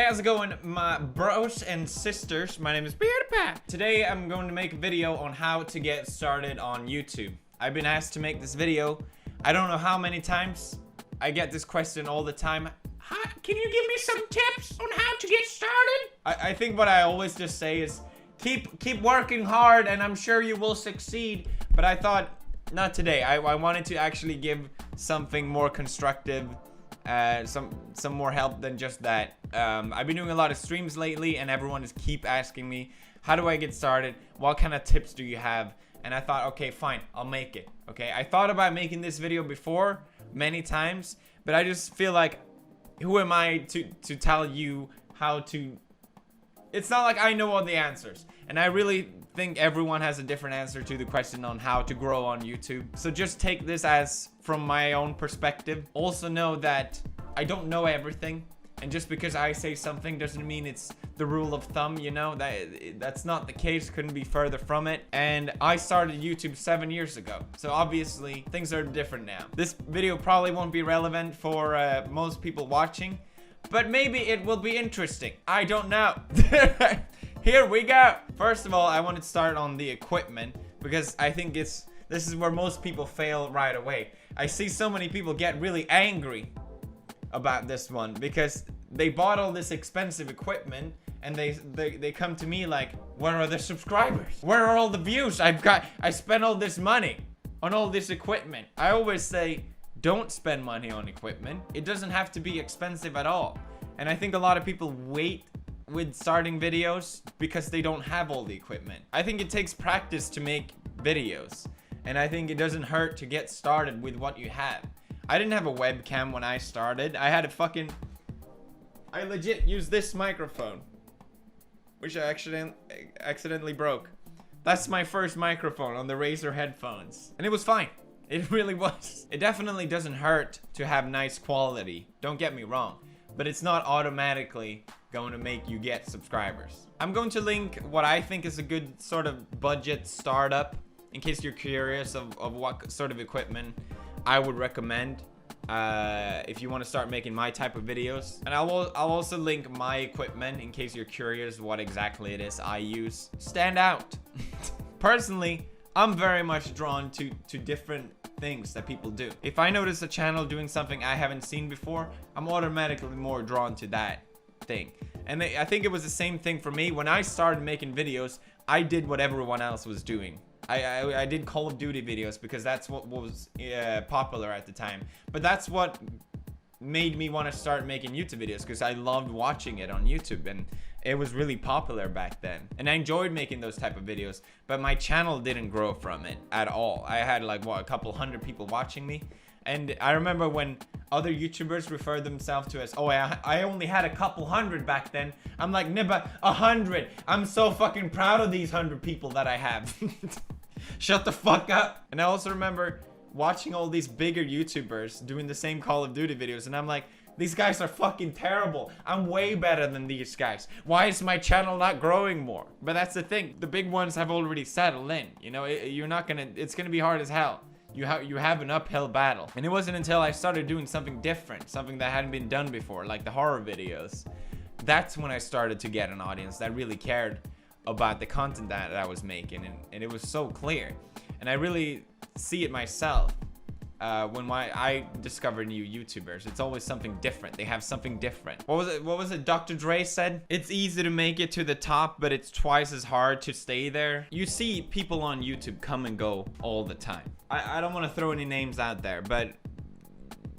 Hey, how's it going, my bros and sisters? My name is Pewdiepie. Today, I'm going to make a video on how to get started on YouTube. I've been asked to make this video. I don't know how many times. I get this question all the time. Hi, can you give me some tips on how to get started? I think what I always just say is keep working hard and I'm sure you will succeed. But I thought, not today. I wanted to actually give something more constructive, some more help than just that. I've been doing a lot of streams lately and everyone just keep asking me, how do I get started? What kind of tips do you have? And I thought, okay, fine, I'll make it. Okay, I thought about making this video before many times, but I just feel like, who am I to tell you how to? It's not like I know all the answers, and I really think everyone has a different answer to the question on how to grow on YouTube. So just take this as from my own perspective. Also know that I don't know everything, and just because I say something doesn't mean it's the rule of thumb, you know? That's not the case, couldn't be further from it. And I started YouTube 7 years ago, so obviously things are different now. This video probably won't be relevant for most people watching, but maybe it will be interesting. I don't know. Here we go. First of all, I want to start on the equipment because I think this is where most people fail right away. I see so many people get really angry about this one because they bought all this expensive equipment and they come to me like, where are the subscribers? Where are all the views? I spent all this money on all this equipment. I always say, don't spend money on equipment. It doesn't have to be expensive at all. And I think a lot of people wait with starting videos because they don't have all the equipment. I think it takes practice to make videos. And I think it doesn't hurt to get started with what you have. I didn't have a webcam when I started. I legit used this microphone, which I accidentally broke. That's my first microphone on the Razer headphones. And it was fine. It really was. It definitely doesn't hurt to have nice quality. Don't get me wrong. But it's not automatically going to make you get subscribers. I'm going to link what I think is a good sort of budget startup in case you're curious of what sort of equipment I would recommend if you want to start making my type of videos. And I'll also link my equipment in case you're curious what exactly it is I use. Stand out. Personally, I'm very much drawn to different things that people do. If I notice a channel doing something I haven't seen before, I'm automatically more drawn to that thing. And I think it was the same thing for me. When I started making videos, I did what everyone else was doing. I did Call of Duty videos because that's what was popular at the time. But that's what made me want to start making YouTube videos, because I loved watching it on YouTube and it was really popular back then. And I enjoyed making those type of videos, but my channel didn't grow from it at all. I had like, what, a couple hundred people watching me. And I remember when other YouTubers referred themselves to as, oh, I only had a couple hundred back then. I'm like, nah, but 100. I'm so fucking proud of these 100 people that I have. Shut the fuck up. And I also remember watching all these bigger YouTubers doing the same Call of Duty videos, and I'm like, these guys are fucking terrible. I'm way better than these guys. Why is my channel not growing more? But that's the thing. The big ones have already settled in. You know, it's gonna be hard as hell. You have an uphill battle. And it wasn't until I started doing something different, something that hadn't been done before, like the horror videos. That's when I started to get an audience that really cared about the content that I was making, and it was so clear. And I really see it myself when I discover new YouTubers. It's always something different. They have something different. What was it Dr. Dre said? It's easy to make it to the top, but it's twice as hard to stay there. You see people on YouTube come and go all the time. I don't want to throw any names out there, but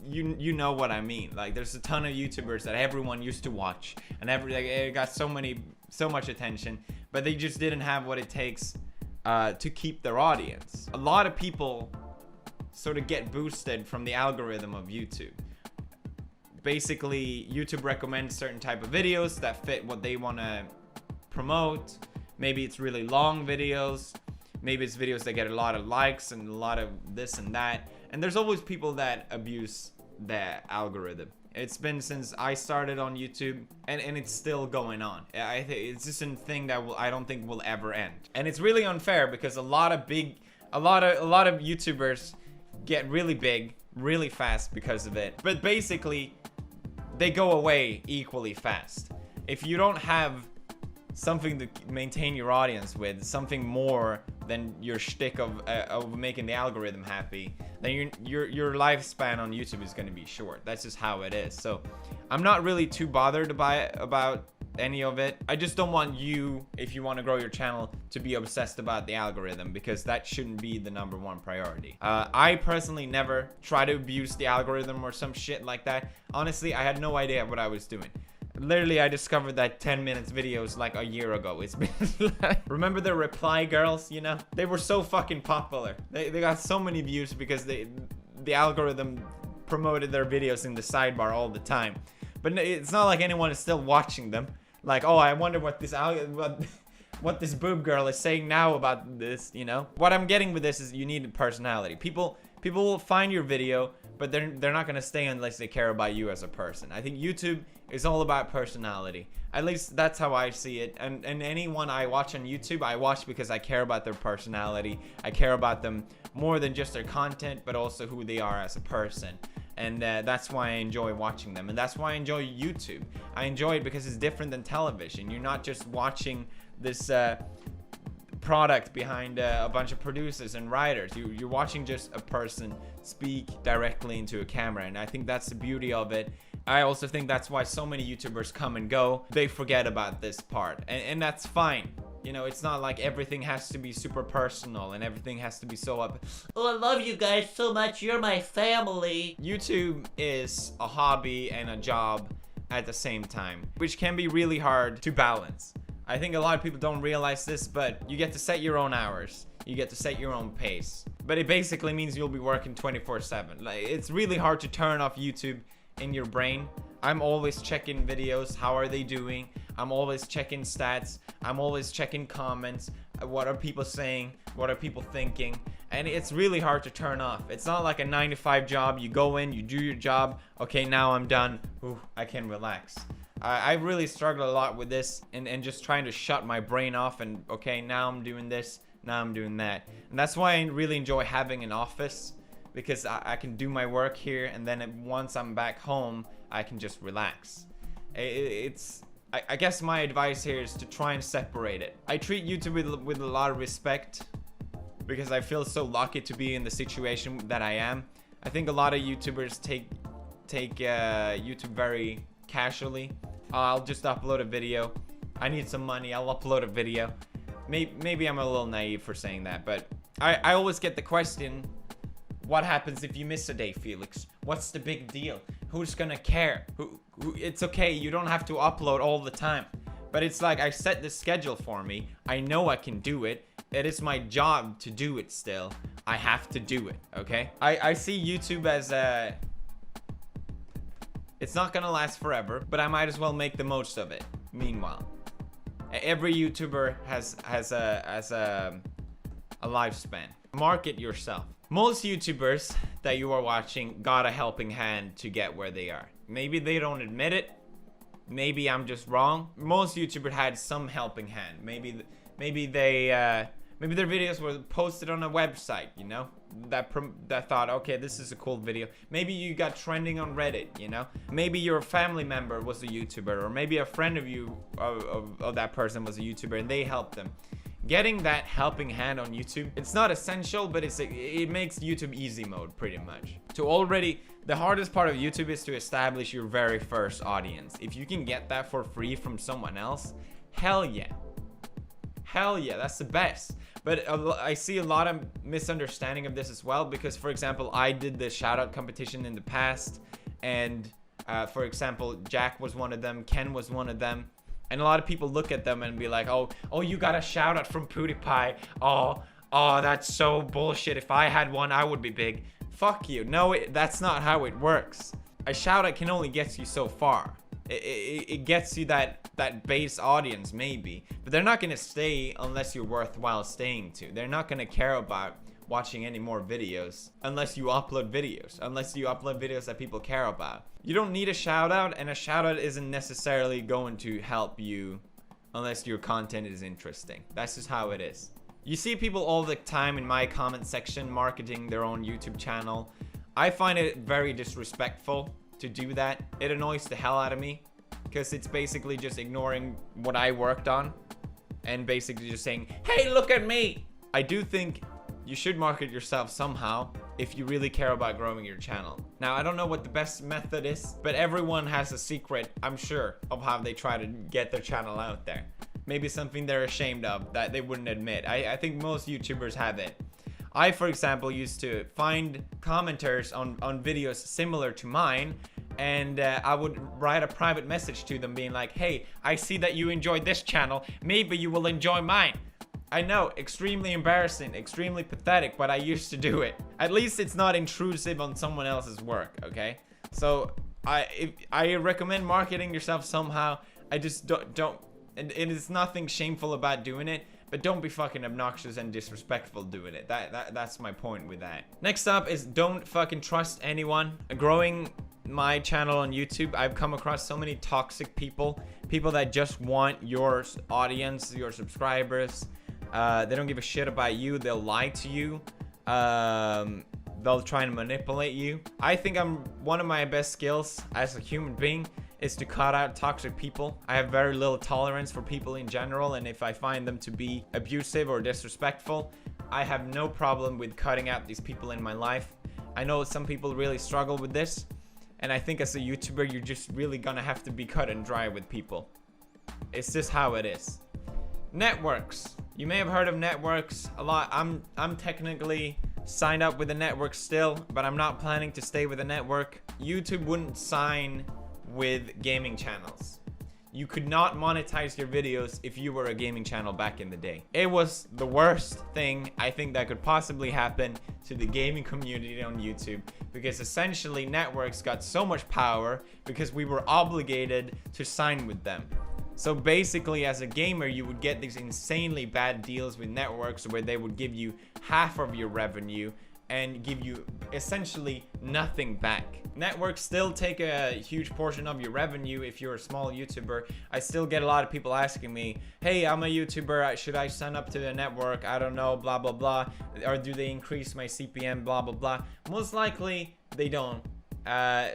you know what I mean. Like, there's a ton of YouTubers that everyone used to watch, and it got so much attention, but they just didn't have what it takes to keep their audience. A lot of people sort of get boosted from the algorithm of YouTube. Basically, YouTube recommends certain type of videos that fit what they want to promote. Maybe it's really long videos. Maybe it's videos that get a lot of likes and a lot of this and that. And there's always people that abuse the algorithm. It's been since I started on YouTube, and it's still going on. It's just a thing that I don't think will ever end. And it's really unfair because a lot of YouTubers get really big really fast because of it. But basically, they go away equally fast. if you don't have something to maintain your audience with, something more than your shtick of making the algorithm happy, then your lifespan on YouTube is going to be short. That's just how it is. So I'm not really too bothered about any of it. I just don't want you, if you want to grow your channel, to be obsessed about the algorithm, because that shouldn't be the #1 priority. I personally never try to abuse the algorithm or some shit like that. Honestly, I had no idea what I was doing. Literally, I discovered that 10 minutes videos like a year ago. It's been like, remember the reply girls, you know? They were so fucking popular. They got so many views because the algorithm promoted their videos in the sidebar all the time. But it's not like anyone is still watching them. Like, oh, I wonder what this boob girl is saying now about this, you know? What I'm getting with this is you need personality. People will find your video, but they're not gonna stay unless they care about you as a person. I think YouTube is all about personality. At least that's how I see it. And anyone I watch on YouTube, I watch because I care about their personality. I care about them more than just their content, but also who they are as a person. And that's why I enjoy watching them. And that's why I enjoy YouTube. I enjoy it because it's different than television. You're not just watching this product behind a bunch of producers and writers. You're watching just a person speak directly into a camera, and I think that's the beauty of it. I also think that's why so many YouTubers come and go. They forget about this part, and that's fine. You know, it's not like everything has to be super personal and everything has to be so up. Oh, I love you guys so much. You're my family. YouTube is a hobby and a job at the same time, which can be really hard to balance. I think a lot of people don't realize this, but you get to set your own hours. You get to set your own pace. But it basically means you'll be working 24/7. Like, it's really hard to turn off YouTube in your brain. I'm always checking videos. How are they doing? I'm always checking stats. I'm always checking comments. What are people saying? What are people thinking? And it's really hard to turn off. It's not like a 9-to-5 job. You go in, you do your job. Okay, now I'm done. Ooh, I can relax. I really struggle a lot with this and just trying to shut my brain off and, okay, now I'm doing this, now I'm doing that. And that's why I really enjoy having an office, because I can do my work here, and then once I'm back home, I can just relax. I guess my advice here is to try and separate it. I treat YouTube with a lot of respect because I feel so lucky to be in the situation that I am. I think a lot of YouTubers take YouTube very casually. I'll just upload a video. I need some money, I'll upload a video. Maybe I'm a little naive for saying that, but I always get the question, what happens if you miss a day, Felix? What's the big deal? Who's gonna care? It's okay, you don't have to upload all the time. But it's like, I set the schedule for me. I know I can do it. It is my job to do it still. I have to do it, okay? I see YouTube as a... It's not gonna last forever, but I might as well make the most of it. Meanwhile, every YouTuber has a lifespan. Market yourself. Most YouTubers that you are watching got a helping hand to get where they are. Maybe they don't admit it. Maybe I'm just wrong. Most YouTubers had some helping hand. Maybe their videos were posted on a website, you know, that thought, okay, this is a cool video. Maybe you got trending on Reddit, you know. Maybe your family member was a YouTuber, or maybe a friend of you of that person was a YouTuber and they helped them. Getting that helping hand on YouTube, it's not essential, but it makes YouTube easy mode pretty much. The hardest part of YouTube is to establish your very first audience. If you can get that for free from someone else, hell yeah. Hell yeah, that's the best. But I see a lot of misunderstanding of this as well, because, for example, I did the shoutout competition in the past, and for example, Jack was one of them, Ken was one of them, and a lot of people look at them and be like, oh, you got a shout out from Pewdiepie. Oh, that's so bullshit. If I had one, I would be big. Fuck you. No, that's not how it works. A shout out can only get you so far. It gets you that base audience maybe, but they're not gonna stay unless you're worthwhile staying to. They're not gonna care about watching any more videos unless you upload videos that people care about. You don't need a shout out, and a shout out isn't necessarily going to help you unless your content is interesting. That's just how it is. You see people all the time in my comment section marketing their own YouTube channel. I find it very disrespectful to do that. It annoys the hell out of me. because it's basically just ignoring what I worked on and basically just saying, hey, look at me. I do think you should market yourself somehow if you really care about growing your channel. Now, I don't know what the best method is, but everyone has a secret, I'm sure, of how they try to get their channel out there. Maybe something they're ashamed of that they wouldn't admit. I think most YouTubers have it. I, for example, used to find commenters on videos similar to mine, and I would write a private message to them being like, hey, I see that you enjoyed this channel, maybe you will enjoy mine. I know, extremely embarrassing, extremely pathetic, but I used to do it. At least it's not intrusive on someone else's work, okay? So I recommend marketing yourself somehow. I just don't and it is nothing shameful about doing it, but don't be fucking obnoxious and disrespectful doing it. That's my point with that. Next up is don't fucking trust anyone. Growing my channel on YouTube, I've come across so many toxic people that just want your audience, your subscribers. They don't give a shit about you. They'll lie to you. They'll try and manipulate you. I think one of my best skills as a human being is to cut out toxic people. I have very little tolerance for people in general, and if I find them to be abusive or disrespectful, I have no problem with cutting out these people in my life. I know some people really struggle with this, and I think as a YouTuber, you're just really gonna have to be cut and dry with people. It's just how it is. Networks. You may have heard of networks a lot. I'm technically signed up with a network still, but I'm not planning to stay with a network. YouTube wouldn't sign with gaming channels. You could not monetize your videos if you were a gaming channel back in the day. It was the worst thing I think that could possibly happen to the gaming community on YouTube, because essentially networks got so much power because we were obligated to sign with them. So basically, as a gamer, you would get these insanely bad deals with networks where they would give you half of your revenue and give you essentially nothing back. Networks still take a huge portion of your revenue if you're a small YouTuber. I still get a lot of people asking me, hey, I'm a YouTuber, should I sign up to the network? I don't know, blah, blah, blah. Or do they increase my CPM, blah, blah, blah. Most likely, they don't.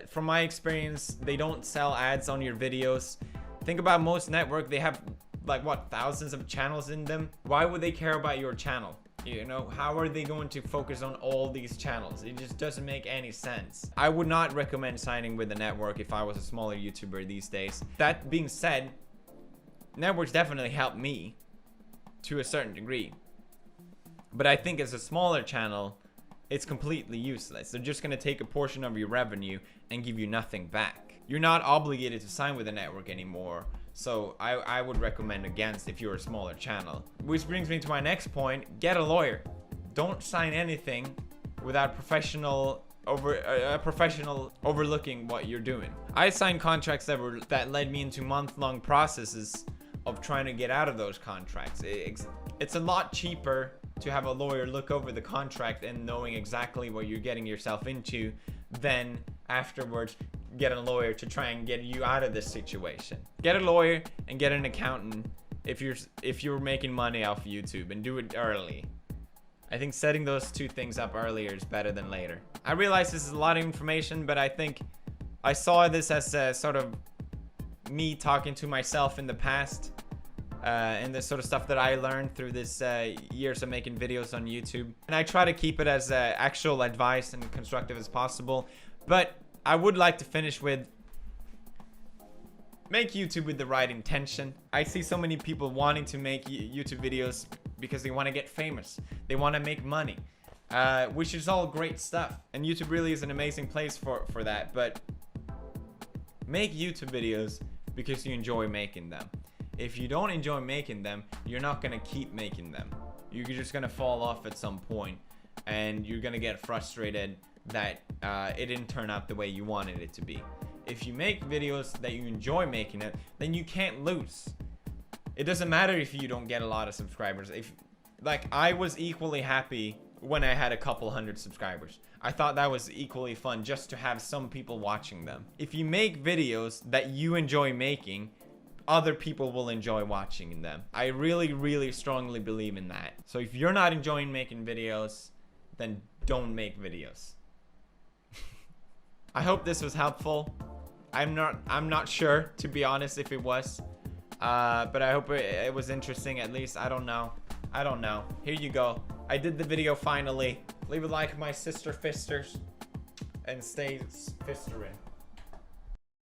From my experience, they don't sell ads on your videos. Think about most network, they have like what, thousands of channels in them. Why would they care about your channel? You know, how are they going to focus on all these channels? It just doesn't make any sense. I would not recommend signing with a network if I was a smaller YouTuber these days. That being said, networks definitely help me to a certain degree. But I think as a smaller channel, it's completely useless. They're just gonna take a portion of your revenue and give you nothing back. You're not obligated to sign with a network anymore. So I would recommend against if you're a smaller channel. Which brings me to my next point, get a lawyer. Don't sign anything without a professional overlooking what you're doing. I signed contracts that led me into month-long processes of trying to get out of those contracts. It's a lot cheaper to have a lawyer look over the contract and knowing exactly what you're getting yourself into than afterwards get a lawyer to try and get you out of this situation. Get a lawyer and get an accountant if you're making money off YouTube, and do it early. I think setting those two things up earlier is better than later. I realize this is a lot of information, but I think I saw this as a sort of me talking to myself in the past, and the sort of stuff that I learned through this years of making videos on YouTube. And I try to keep it as actual advice and constructive as possible. But I would like to finish with, make YouTube with the right intention. I see so many people wanting to make YouTube videos because they want to get famous. They want to make money, which is all great stuff. And YouTube really is an amazing place for that. But make YouTube videos because you enjoy making them. If you don't enjoy making them, you're not going to keep making them. You're just going to fall off at some point, and you're going to get frustrated that it didn't turn out the way you wanted it to be. If you make videos that you enjoy making it, then you can't lose. It doesn't matter if you don't get a lot of subscribers. I was equally happy when I had a couple hundred subscribers. I thought that was equally fun just to have some people watching them. If you make videos that you enjoy making, other people will enjoy watching them. I really, really strongly believe in that. So if you're not enjoying making videos, then don't make videos. I hope this was helpful. I'm not sure, to be honest, if it was. But I hope it was interesting at least. I don't know. Here you go. I did the video finally. Leave a like, my sister fisters. And stay fistering.